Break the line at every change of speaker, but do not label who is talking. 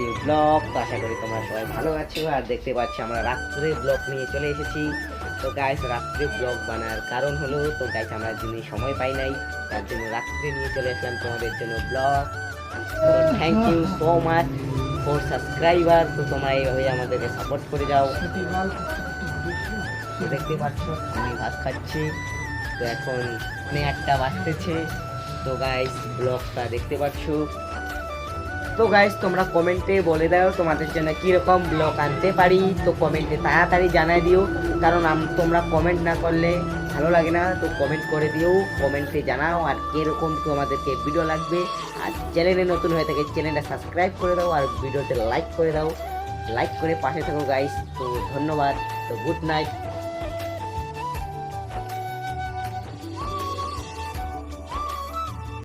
New blog. তো আশা করি তোমরা সবাই ভালো আছো। আর দেখতে পাচ্ছ আমরা রাত্রে ব্লগ নিয়ে চলে এসেছি। তো গাইস রাত্রে ব্লগ বানার কারণ হলো, তো গাইস আমরা দিনে সময় পাই নাই, তার জন্য রাত্রে নিয়ে চলে আসলাম তোমাদের জন্য ব্লগ। তো thank you so much for subscriber. তো তোমরা এইভাবে আমাদেরকে সাপোর্ট করে যাও। তো দেখতে পাচ্ছ আমি ভাত খাচ্ছি। তো এখন 8টা বাজতেছে। তো গাইস ব্লগটা দেখতে পাচ্ছ। তো গাইস তোমরা কমেন্টে বলে দাও তোমাদের জন্য কীরকম ব্লগ আনতে পারি। তো কমেন্টে তাড়াতাড়ি জানাই দিও, কারণ তোমরা কমেন্ট না করলে ভালো লাগে না। তো কমেন্ট করে দিও, কমেন্টে জানাও আর কীরকম তোমাদেরকে ভিডিও লাগবে। আর চ্যানেলে নতুন হয়ে থাকে চ্যানেলটা সাবস্ক্রাইব করে দাও, আর ভিডিওতে লাইক করে দাও, লাইক করে পাশে থাকো গাইস। তো ধন্যবাদ। তো গুড নাইট।